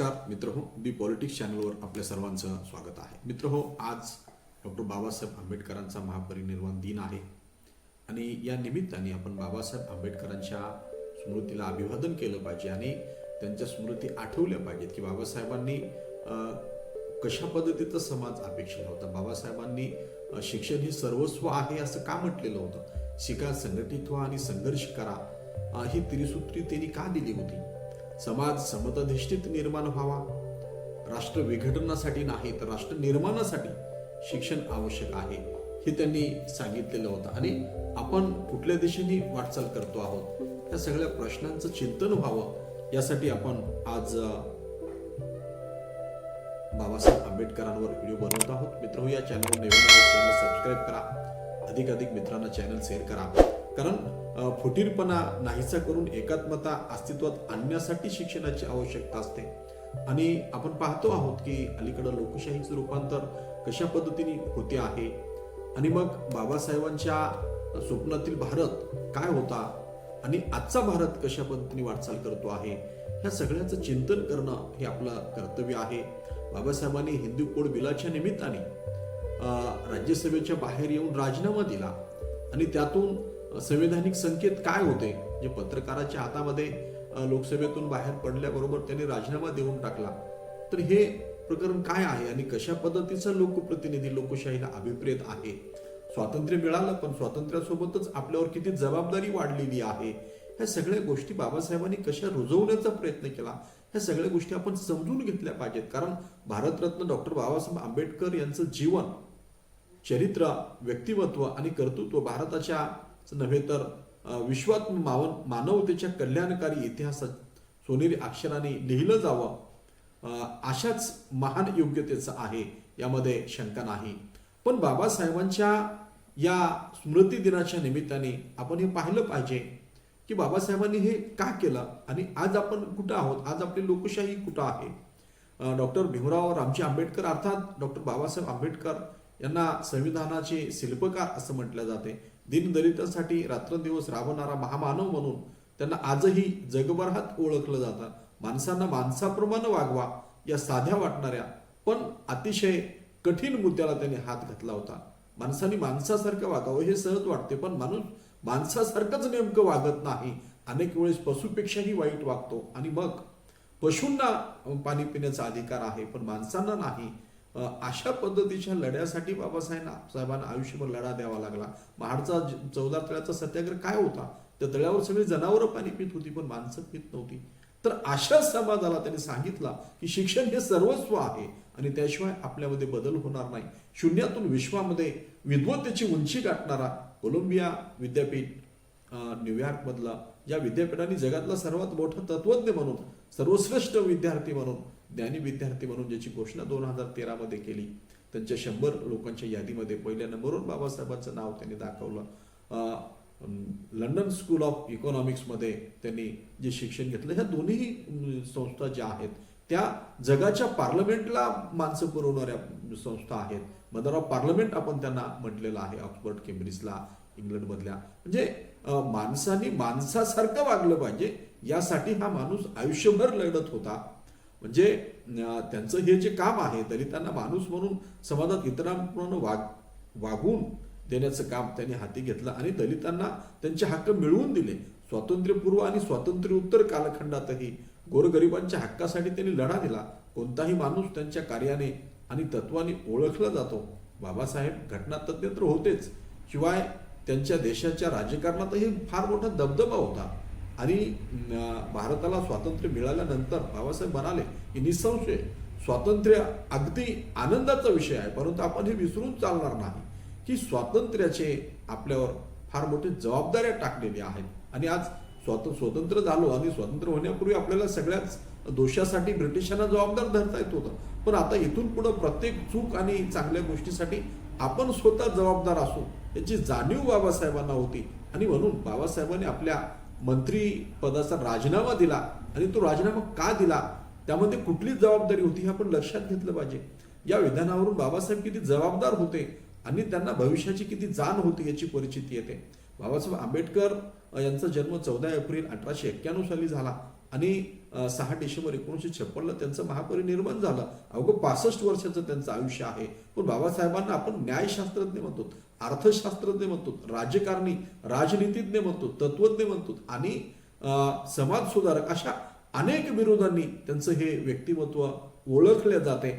नमस्कार मित्रहो, दी पॉलिटिक्स चॅनलवर आपल्या सर्वांचं स्वागत आहे. मित्रहो, आज डॉक्टर बाबासाहेब आंबेडकरांचा महापरिनिर्वाण दिन आहे आणि या निमित्ताने आपण बाबासाहेब आंबेडकरांच्या स्मृतीला अभिवादन केलं पाहिजे आणि त्यांच्या स्मृती आठवल्या पाहिजेत की बाबासाहेबांनी कशा पद्धतीचा समाज अपेक्षित होता. बाबासाहेबांनी शिक्षण हे सर्वस्व आहे असं का म्हटलेलं होतं. शिका, संघटित व्हा आणि संघर्ष करा ही त्रिसूत्री त्यांनी का दिली होती. समाज समताधिष्ठित निर्माण व्हावा, राष्ट्र विघटनासाठी नाही तर राष्ट्र निर्माणासाठी शिक्षण आवश्यक आहे हे त्यांनी सांगितलेलं होतं. आणि आपण कुठल्या दिशेने वाटचाल करतो आहोत या सगळ्या प्रश्नांचं चिंतन व्हावं यासाठी आपण आज बाबासाहेब आंबेडकरांवर व्हिडिओ बनवत आहोत. मित्रांनो, या चॅनलवर नवीन चॅनल सबस्क्राईब करा, अधिकाधिक मित्रांना चॅनल शेअर करा. कारण फुटीरपणा नाहीसा करून एकात्मता अस्तित्वात आणण्यासाठी शिक्षणाची आवश्यकता असते. आणि आपण पाहतो आहोत की अलीकडे लोकशाहीचं रूपांतर कशा पद्धतीने होते आहे आणि मग बाबासाहेबांच्या स्वप्नातील भारत काय होता आणि आजचा भारत कशा पद्धतीने वाटचाल करतो आहे ह्या सगळ्याचं चिंतन करणं हे आपलं कर्तव्य आहे. बाबासाहेबांनी हिंदू कोड बिलाच्या निमित्ताने राज्यसभेच्या बाहेर येऊन राजीनामा दिला आणि त्यातून संवैधानिक संकेत काय होते जे पत्रकाराच्या हातामध्ये लोकसभेतून बाहेर पडल्याबरोबर त्यांनी राजीनामा देऊन टाकला. तर हे प्रकरण काय आहे आणि कशा पद्धतीचा लोकप्रतिनिधी लोकशाहीला अभिप्रेत आहे. स्वातंत्र्य मिळालं पण स्वातंत्र्यासोबतच आपल्यावर किती जबाबदारी वाढलेली आहे ह्या सगळ्या गोष्टी बाबासाहेबांनी कशा रुजवण्याचा प्रयत्न केला ह्या सगळ्या गोष्टी आपण समजून घेतल्या पाहिजेत. कारण भारतरत्न डॉक्टर बाबासाहेब आंबेडकर यांचं जीवन, चरित्र, व्यक्तिमत्व आणि कर्तृत्व भारताच्या नव्हे तर विश्वात मानवतेच्या कल्याणकारी इतिहासात सोनेरी अक्षराने लिहिलं जावं अशाच महान योग्यतेचं आहे, यामध्ये शंका नाही. पण बाबासाहेबांच्या या स्मृती दिनाच्या निमित्ताने आपण हे पाहिलं पाहिजे की बाबासाहेबांनी हे का केलं आणि आज आपण कुठं आहोत, आज आपली लोकशाही कुठं आहे. डॉक्टर भीमराव रामजी आंबेडकर अर्थात डॉक्टर बाबासाहेब आंबेडकर यांना संविधानाचे शिल्पकार असं म्हटलं जाते. दीनदलितांसाठी रात्रंदिवस राबणारा महामानव म्हणून त्यांना आजही जगभरात ओळखलं जातं. माणसांना माणसाप्रमाणे वागवा या साध्या वाटणाऱ्या पण अतिशय कठीण मुद्द्याला त्यांनी हात घातला होता. माणसाने माणसासारखं वागावं हे सहज वाटते पण माणूस माणसासारखंच नेमकं वागत नाही. अनेक वेळेस पशुपेक्षाही वाईट वागतो आणि मग पशूंना पाणी पिण्याचा अधिकार आहे पण माणसांना नाही. अशा पद्धतीच्या लढ्यासाठी बाबासाहेबांना आयुष्यभर लढा द्यावा लागला. महाडचा 14 तळ्याचा सत्याग्रह काय होता, त्या तळ्यावर सगळी जनावरं पाणी पित होती पण माणसं पित नव्हती. तर अशा समाजाला त्यांनी सांगितलं की शिक्षण हे सर्वस्व आहे आणि त्याशिवाय आपल्यामध्ये बदल होणार नाही. शून्यातून विश्वामध्ये विद्वत्तेची उंची गाठणारा कोलंबिया विद्यापीठ न्यूयॉर्क मधला या विद्यापीठाने जगातला सर्वात मोठा तत्वज्ञ म्हणून, सर्वश्रेष्ठ विद्यार्थी म्हणून, ज्ञानी विद्यार्थी म्हणून ज्याची घोषणा 2013 मध्ये केली, त्यांच्या 100 लोकांच्या यादीमध्ये पहिल्या नंबरवर बाबासाहेबांचं नाव त्यांनी दाखवलं. लंडन स्कूल ऑफ इकॉनॉमिक्स मध्ये त्यांनी जे शिक्षण घेतलं, ह्या दोन्ही संस्था ज्या आहेत त्या जगाच्या पार्लमेंटला माणसं पुरवणाऱ्या संस्था आहेत. मदर ऑफ पार्लमेंट आपण त्यांना म्हटलेलं आहे ऑक्सफर्ड, केम्ब्रिजला, इंग्लंड मधल्या. म्हणजे माणसाने माणसासारखं वागलं पाहिजे यासाठी हा माणूस आयुष्यभर लढत होता. म्हणजे त्यांचं हे जे काम आहे दलितांना माणूस म्हणून समाजात इतरांप्रमाणे वागून देण्याचं काम त्यांनी हाती घेतलं आणि दलितांना त्यांचे हक्क मिळवून दिले. स्वातंत्र्यपूर्व आणि स्वातंत्र्योत्तर कालखंडातही गोरगरिबांच्या हक्कासाठी त्यांनी लढा दिला. कोणताही माणूस त्यांच्या कार्याने आणि तत्वाने ओळखला जातो. बाबासाहेब घटनातज्ञ तर होतेच, शिवाय त्यांच्या देशाच्या राजकारणातही फार मोठा दबदबा होता. आणि भारताला स्वातंत्र्य मिळाल्यानंतर बाबासाहेब म्हणाले की निसंशय स्वातंत्र्य अगदी आनंदाचा विषय आहे परंतु आपण हे विसरून चालणार नाही की स्वातंत्र्याचे आपल्यावर फार मोठे जबाबदाऱ्या टाकलेल्या आहेत. आणि आज स्वतंत्र झालो आणि स्वतंत्र होण्यापूर्वी आपल्याला सगळ्याच दोषासाठी ब्रिटिशांना जबाबदार धरता येत होतं. पण आता इथून पुढे प्रत्येक चूक आणि चांगल्या गोष्टीसाठी आपण स्वतः जबाबदार असू याची जाणीव बाबासाहेबांना होती. आणि म्हणून बाबासाहेबांनी आपल्या मंत्री पदाचा राजीनामा दिला आणि तो राजीनामा का दिला, त्यामध्ये कुठली जबाबदारी होती हे आपण लक्षात घेतलं पाहिजे. या विधानावरून बाबासाहेब किती जबाबदार होते आणि त्यांना भविष्याची किती जाण होती याची परिचिती येते. बाबासाहेब आंबेडकर यांचा जन्म 14 एप्रिल 1891 साली झाला. आणि 6 डिसेंबर 1956ला त्यांचं महापरिनिर्वाण झालं. अवघं 65 वर्षाचं त्यांचं आयुष्य आहे. पण बाबासाहेबांना आपण न्यायशास्त्रज्ञ म्हणतो, अर्थशास्त्रज्ञ म्हणतो, राजकारणी, राजनीतिज्ञ म्हणतो, तत्वज्ञ म्हणतो आणि समाज सुधारक अशा अनेक विरोधांनी त्यांचं हे व्यक्तिमत्व ओळखले जाते.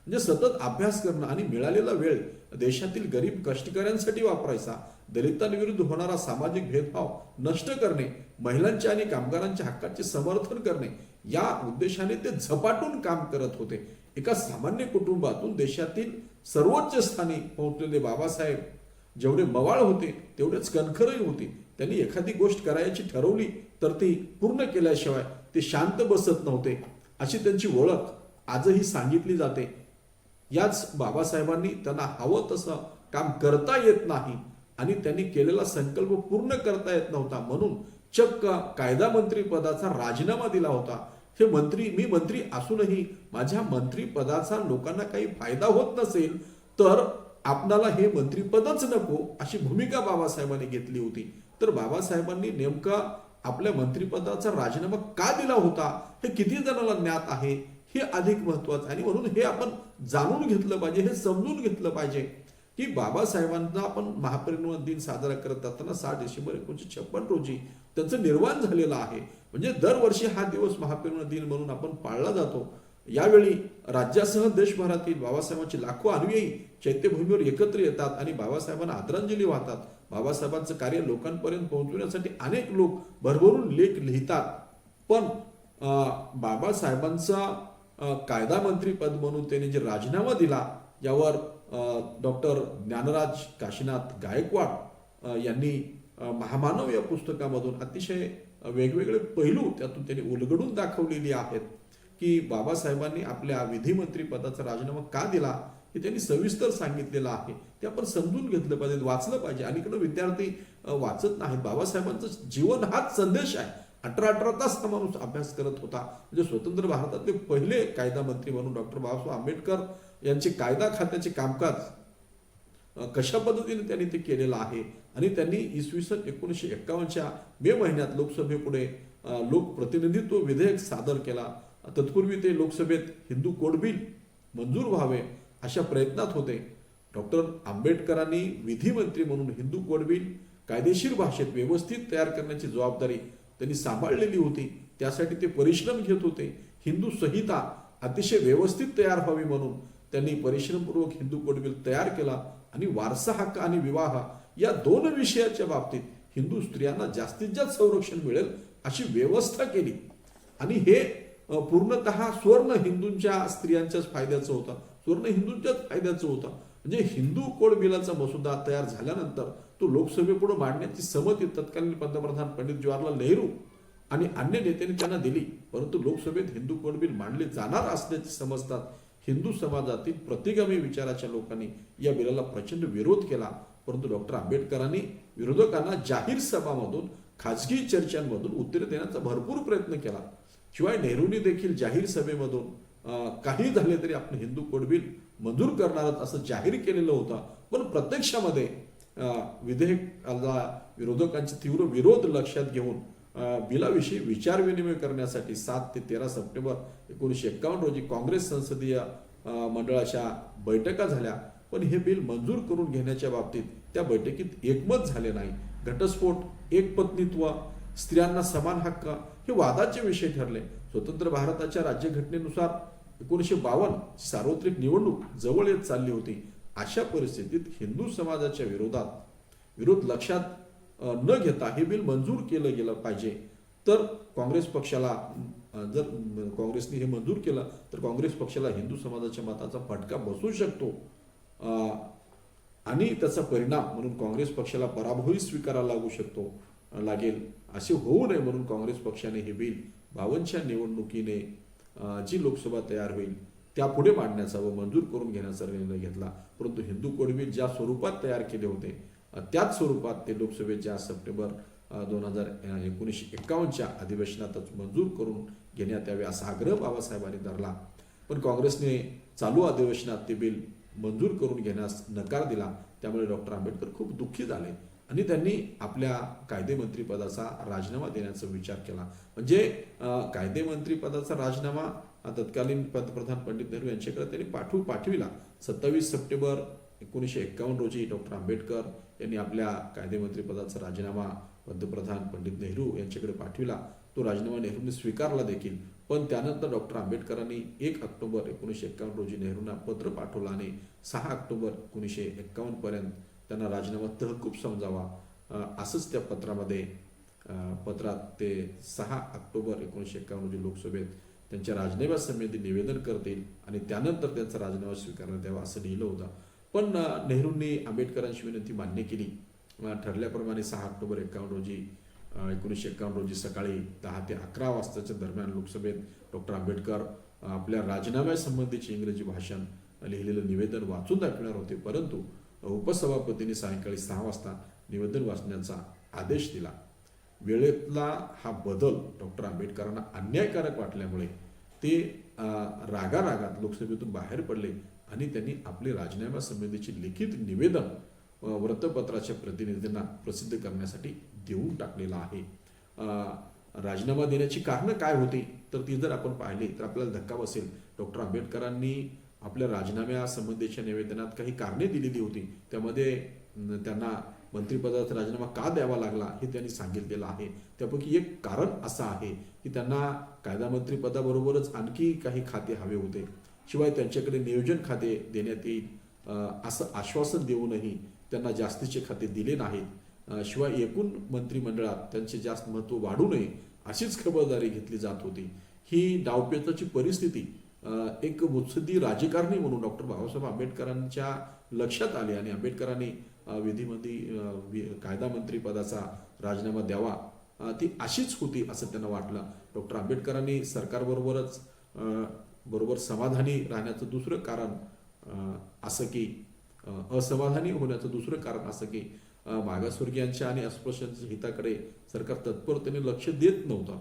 म्हणजे सतत अभ्यास करणं आणि मिळालेला वेळ देशातील गरीब कष्टकऱ्यांसाठी वापरायचा, दलितांविरुद्ध होणारा सामाजिक भेदभाव नष्ट करणे, महिलांच्या आणि कामगारांच्या हक्काचे समर्थन करणे या उद्देशाने ते झपाटून काम करत होते. एका सामान्य कुटुंबातून देशातील सर्वोच्च स्थानी पोहोचलेले बाबासाहेब जेवढे मवाळ होते तेवढेच कणखरही होते. त्यांनी एखादी गोष्ट करायची ठरवली तर ती पूर्ण केल्याशिवाय ते शांत बसत नव्हते, अशी त्यांची ओळख आजही सांगितली जाते. याच बाबासाहेबांनी त्यांना हवं तसं काम करता येत नाही आणि त्यांनी केलेला संकल्प पूर्ण करता येत नव्हता म्हणून चक्क कायदा मंत्री पदाचा राजीनामा दिला होता. मी मंत्री असूनही माझ्या मंत्रीपदाचा लोकांना काही फायदा होत नसेल तर आपणाला हे मंत्रीपदच नको, अशी भूमिका बाबासाहेबांनी घेतली होती. तर बाबासाहेबांनी नेमका आपल्या मंत्रिपदाचा राजीनामा का दिला होता हे किती जणांना ज्ञात आहे हे अधिक महत्वाचं आणि म्हणून हे आपण जाणून घेतलं पाहिजे, हे समजून घेतलं पाहिजे की बाबासाहेबांना आपण महापरिनिर्वाण दिन साजरा करत असताना 6 डिसेंबर 1956 रोजी त्यांचं निर्वाण झालेलं आहे. म्हणजे दरवर्षी हा दिवस महापरिनिर्वाण दिन म्हणून आपण पाळला जातो. यावेळी राज्यासह देशभरातील बाबासाहेबांचे लाखो अनुयायी चैत्यभूमीवर एकत्र येतात आणि बाबासाहेबांना आदरांजली वाहतात. बाबासाहेबांचं कार्य लोकांपर्यंत पोहोचवण्यासाठी अनेक लोक भरभरून लेख लिहितात. पण बाबासाहेबांचा कायदा मंत्री पद म्हणून त्यांनी जे राजीनामा दिला यावर डॉक्टर ज्ञानराज काशीनाथ गायकवाड यांनी महामानव या पुस्तकामधून अतिशय वेगवेगळे पैलू त्यातून त्यांनी उलगडून दाखवलेली आहेत की बाबासाहेबांनी आपल्या विधिमंत्री पदाचा राजीनामा का दिला हे त्यांनी सविस्तर सांगितलेलं आहे. ते आपण समजून घेतलं पाहिजे, वाचलं पाहिजे. अलीकडे विद्यार्थी वाचत नाहीत. बाबासाहेबांचं जीवन हाच संदेश आहे. 18 तास हा माणूस अभ्यास करत होता. म्हणजे स्वतंत्र भारतातले पहिले कायदा मंत्री म्हणून डॉक्टर बाबासाहेब आंबेडकर यांचे कायदा खात्याचे कामकाज कशा पद्धतीने त्यांनी ते केलेलं आहे आणि त्यांनी इसवी सन 1951च्या मे महिन्यात लोकसभेपुढे लोकप्रतिनिधित्व विधेयक सादर केला. तत्पूर्वी ते लोकसभेत हिंदू कोड बिल मंजूर व्हावे अशा प्रयत्नात होते. डॉक्टर आंबेडकरांनी विधिमंत्री म्हणून हिंदू कोड बिल कायदेशीर भाषेत व्यवस्थित तयार करण्याची जबाबदारी त्यांनी सांभाळलेली होती. त्यासाठी ते परिश्रम घेत होते. हिंदू संहिता अतिशय व्यवस्थित तयार व्हावी म्हणून त्यांनी परिश्रमपूर्वक हिंदू कोड बिल तयार केला आणि वारसा हक्क आणि विवाह या 2 विषयाच्या बाबतीत हिंदू स्त्रियांना जास्तीत जास्त संरक्षण मिळेल अशी व्यवस्था केली. आणि हे पूर्णतः स्वर्ण हिंदूंच्या स्त्रियांच्याच फायद्याचं होतं, स्वर्ण हिंदूंच्याच फायद्याचं होतं. म्हणजे हिंदू कोड बिलाचा मसुदा तयार झाल्यानंतर तो लोकसभेपुढे मांडण्याची संमती तत्कालीन पंतप्रधान पंडित जवाहरलाल नेहरू आणि अन्य नेत्यांनी त्यांना दिली. परंतु लोकसभेत हिंदू कोड बिल मांडले जाणार असल्याचे समजतात हिंदू समाजातील प्रतिगामी विचाराच्या लोकांनी या बिलाला प्रचंड विरोध केला. परंतु डॉक्टर आंबेडकरांनी विरोधकांना जाहीर सभामधून खाजगी चर्चांमधून उत्तरे देण्याचा भरपूर प्रयत्न केला. शिवाय नेहरूंनी देखील जाहीर सभेमधून काही झाले तरी आपण हिंदू कोड बिल मंजूर करणार असं जाहीर केलेलं होतं. पण प्रत्यक्षामध्ये विधेयकाला विरोधकांचे तीव्र विरोध लक्षात घेऊन बिलाविषयी विचारविनिमय करण्यासाठी 7 ते 13 सप्टेंबर 1951 रोजी काँग्रेस संसदीय मंडळाच्या बैठका झाल्या. पण हे बिल मंजूर करून घेण्याच्या बाबतीत त्या बैठकीत एकमत झाले नाही. घटस्फोट, एकपत्नीत्व, स्त्रियांना समान हक्क हे वादाचे विषय ठरले. स्वतंत्र भारताच्या राज्यघटनेनुसार 1952 सार्वत्रिक निवडणूक जवळ येत चालली होती. अशा परिस्थितीत हिंदू समाजाच्या विरोध लक्षात न घेता हे बिल मंजूर केलं गेलं पाहिजे. तर काँग्रेस पक्षाला जर काँग्रेसने हे मंजूर केलं तर काँग्रेस पक्षाला हिंदू समाजाच्या मताचा फटका बसू शकतो आणि त्याचा परिणाम म्हणून काँग्रेस पक्षाला पराभवही स्वीकारायला लागेल. असे होऊ नये म्हणून काँग्रेस पक्षाने हे बिल 52च्या निवडणुकीने जी लोकसभा तयार होईल त्यापुढे मांडण्याचा व मंजूर करून घेण्याचा निर्णय घेतला. परंतु हिंदू कोड बिल ज्या स्वरूपात तयार केले होते त्याच स्वरूपात ते लोकसभेच्या सप्टेंबर 1951च्या अधिवेशनातच मंजूर करून घेण्यात यावे असा आग्रह बाबासाहेबांनी धरला. पण काँग्रेसने चालू अधिवेशनात ते बिल मंजूर करून घेण्यास नकार दिला. त्यामुळे डॉक्टर आंबेडकर खूप दुःखी झाले आणि त्यांनी आपल्या कायदेमंत्रीपदाचा राजीनामा देण्याचा विचार केला. म्हणजे कायदेमंत्रीपदाचा राजीनामा तत्कालीन पंतप्रधान पंडित नेहरू यांच्याकडे त्यांनी पाठविला. 27 सप्टेंबर 1951 रोजी डॉक्टर आंबेडकर यांनी आपल्या कायदेमंत्रीपदाचा राजीनामा पंतप्रधान पंडित नेहरू यांच्याकडे पाठविला. तो राजीनामा नेहरूंनी स्वीकारला देखील. पण त्यानंतर डॉक्टर आंबेडकरांनी 1 ऑक्टोबर 1951 रोजी नेहरूंना पत्र पाठवलं आणि 6 ऑक्टोबर 1951 पर्यंत त्यांना राजीनामा तहकूब समजावा असंच त्या पत्रात ते 6 ऑक्टोबर 1951 रोजी लोकसभेत त्यांच्या राजीनाम्यासंबंधी निवेदन करतील आणि त्यानंतर त्यांचा राजीनामा स्वीकारण्यात यावा असं लिहिलं होतं. पण नेहरूंनी आंबेडकरांची विनंती मान्य केली. ठरल्याप्रमाणे 6 ऑक्टोबर 1951 रोजी सकाळी 10 ते 11 वाजताच्या दरम्यान लोकसभेत डॉक्टर आंबेडकर आपल्या राजीनाम्यासंबंधीचे इंग्रजी भाषण लिहिलेलं निवेदन वाचून दाखवणार होते. परंतु उपसभापतींनी सायंकाळी 6 वाजता निवेदन वाचण्याचा आदेश दिला. वेळेतला हा बदल डॉक्टर आंबेडकरांना अन्यायकारक वाटल्यामुळे ते रागारागात लोकसभेतून बाहेर पडले आणि त्यांनी आपले राजीनाम्यासंबंधीचे लिखित निवेदन वृत्तपत्राच्या प्रतिनिधींना प्रसिद्ध करण्यासाठी देऊन टाकलेला आहे. राजीनामा देण्याची कारणं काय होती तर ती जर आपण पाहिली तर आपल्याला धक्का बसेल. डॉक्टर आंबेडकरांनी आपल्या राजीनाम्यासंबंधीच्या निवेदनात काही कारणे दिलेली होती. त्यामध्ये त्यांना मंत्रिपदाचा राजीनामा का द्यावा लागला हे त्यांनी सांगितलेलं आहे. त्यापैकी एक कारण असं आहे की त्यांना कायदा मंत्रिपदाबरोबरच आणखी काही खाते हवे होते. शिवाय त्यांच्याकडे नियोजन खाते देण्यात येईल असं आश्वासन देऊनही त्यांना जास्तीचे खाते दिले नाहीत. शिवाय एकूण मंत्रिमंडळात त्यांचे जास्त महत्त्व वाढू नये अशीच खबरदारी घेतली जात होती. ही डावपेचाची परिस्थिती एक मुत्सद्दी राजकारणी म्हणून डॉक्टर बाबासाहेब आंबेडकरांच्या लक्षात आली आणि आंबेडकरांनी विधीमध्ये कायदा मंत्री पदाचा राजीनामा द्यावा ती अशीच होती असं त्यांना वाटलं. डॉक्टर आंबेडकरांनी सरकारबरोबरच बरोबर समाधानी राहण्याचं दुसरं कारण असं की असमाधानी होण्याचं दुसरं कारण असं की मागासवर्गीयांच्या आणि अस्पृश्यांच्या हिताकडे सरकार तत्परतेने लक्ष देत नव्हतं.